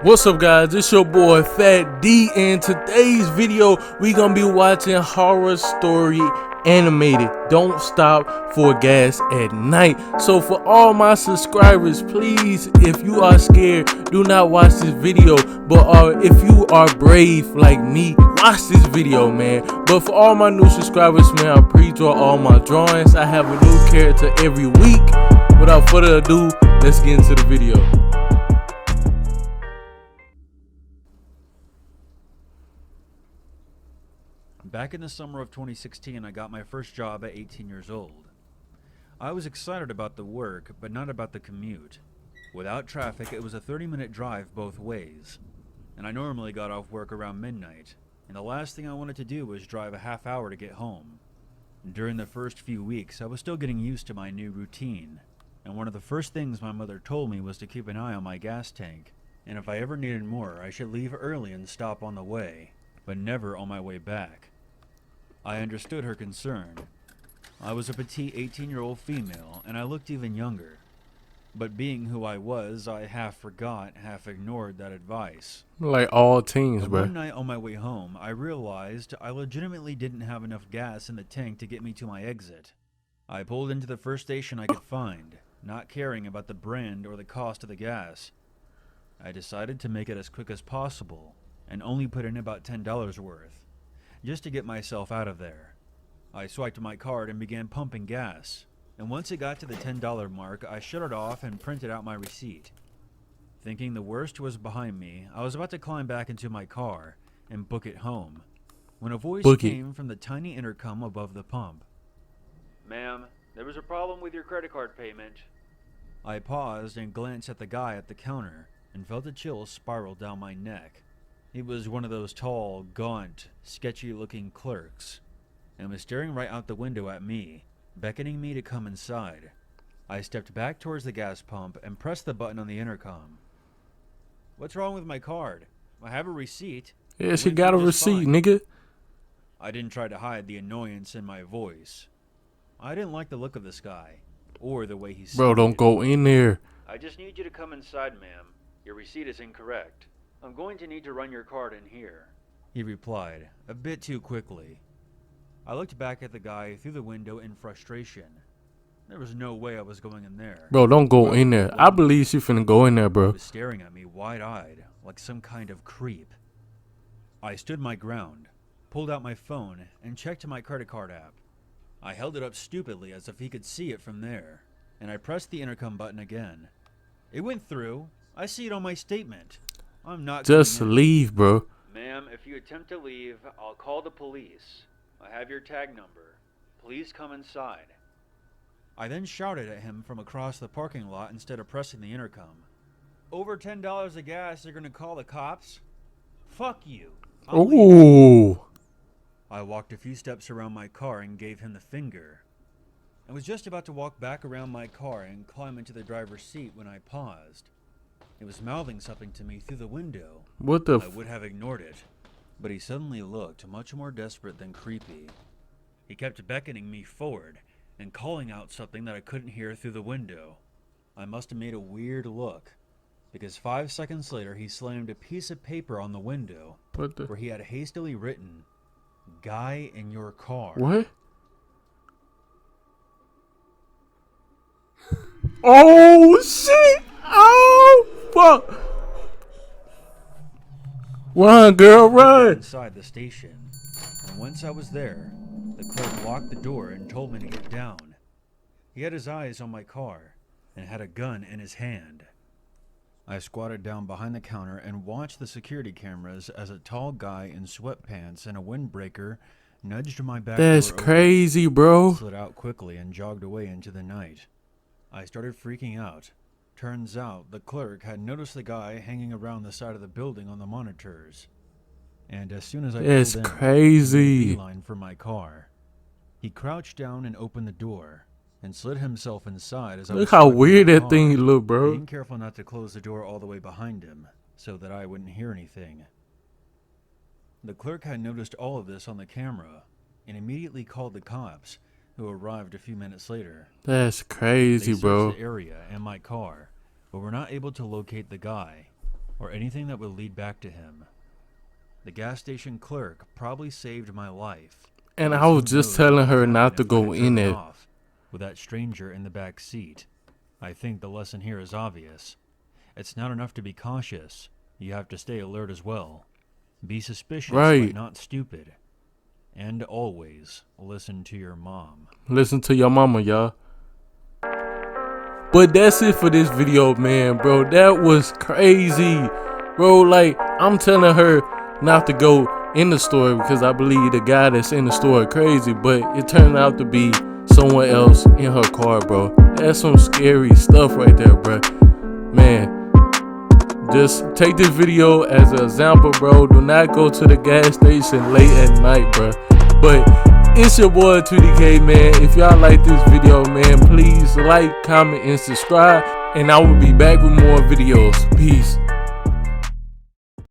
What's up, guys? It's your boy Fat D, and today's video we gonna be watching Horror Story animated. Don't stop for gas at night. So for all my subscribers, please, if you are scared, do not watch this video. But if you are brave like me, watch this video, man. But for all my new subscribers, man, I pre-draw all my drawings. I have a new character every week. Without further ado, let's get into the video. Back in the summer of 2016, I got my first job at 18 years old. I was excited about the work, but not about the commute. Without traffic, it was a 30-minute drive both ways, and I normally got off work around midnight, and the last thing I wanted to do was drive a half hour to get home. During the first few weeks, I was still getting used to my new routine, and one of the first things my mother told me was to keep an eye on my gas tank, and if I ever needed more, I should leave early and stop on the way, but never on my way back. I understood her concern. I was a petite 18-year-old female, and I looked even younger. But being who I was, I half forgot, half ignored that advice. Like all teens, bro. One night on my way home, I realized I legitimately didn't have enough gas in the tank to get me to my exit. I pulled into the first station I could find, not caring about the brand or the cost of the gas. I decided to make it as quick as possible, and only put in about $10 worth. Just to get myself out of there. I swiped my card and began pumping gas, and once it got to the $10 mark, I shut it off and printed out my receipt. Thinking the worst was behind me, I was about to climb back into my car and book it home, when a voice came from the tiny intercom above the pump. "Ma'am, there was a problem with your credit card payment." I paused and glanced at the guy at the counter and felt a chill spiral down my neck. He was one of those tall, gaunt, sketchy-looking clerks, and was staring right out the window at me, beckoning me to come inside. I stepped back towards the gas pump and pressed the button on the intercom. "What's wrong with my card? I have a receipt." Yeah, she got a receipt, nigga. I didn't try to hide the annoyance in my voice. I didn't like the look of this guy, or the way he sounded. Bro, don't go in there. "I just need you to come inside, ma'am. Your receipt is incorrect. I'm going to need to run your card in here," he replied, a bit too quickly. I looked back at the guy through the window in frustration. There was no way I was going in there. Bro, don't go in there. I believe she finna go in there, bro. He was staring at me wide-eyed, like some kind of creep. I stood my ground, pulled out my phone, and checked my credit card app. I held it up stupidly as if he could see it from there, and I pressed the intercom button again. It went through. I see it on my statement. I'm not just leave, bro. "Ma'am, if you attempt to leave, I'll call the police. I have your tag number. Please come inside." I then shouted at him from across the parking lot instead of pressing the intercom. "Over $10 of gas, you're gonna call the cops? Fuck you. Ooh. I walked a few steps around my car and gave him the finger. I was just about to walk back around my car and climb into the driver's seat when I paused. He was mouthing something to me through the window. What the I would have ignored it, but he suddenly looked much more desperate than creepy. He kept beckoning me forward and calling out something that I couldn't hear through the window. I must have made a weird look, because 5 seconds later he slammed a piece of paper on the window where he had hastily written, "Guy in your car." What? Oh shit! Oh fuck! Run, girl, run! Inside the station, and once I was there, the clerk locked the door and told me to get down. He had his eyes on my car and had a gun in his hand. I squatted down behind the counter and watched the security cameras as a tall guy in sweatpants and a windbreaker nudged my back. That's crazy, bro. Slid out quickly and jogged away into the night. I started freaking out. Turns out the clerk had noticed the guy hanging around the side of the building on the monitors. And as soon as I That's pulled in, crazy. he made a beeline for my car. He crouched down and opened the door and slid himself inside as I was Look how weird that car, thing look, bro. being careful not to close the door all the way behind him so that I wouldn't hear anything. The clerk had noticed all of this on the camera and immediately called the cops, who arrived a few minutes later. That's crazy, they bro. searched the area and my car, but were not able to locate the guy. or anything that would lead back to him. The gas station clerk probably saved my life. And because I was who just knows telling what her would not happen to if I go had in driven there. off with that stranger in the back seat. I think the lesson here is obvious. It's not enough to be cautious. You have to stay alert as well. Be suspicious, Right. but not stupid. And always listen to your mom. Listen to your mama, y'all. But that's it for this video, man, bro. That was crazy, bro. Like, I'm telling her not to go in the store because I believe the guy that's in the store is crazy, but it turned out to be someone else in her car, bro. That's some scary stuff right there, bro. Man, just take this video as an example, bro. Do not go to the gas station late at night, bro. But it's your boy 2DK, man. If y'all like this video, man, please like, comment, and subscribe. And I will be back with more videos. Peace.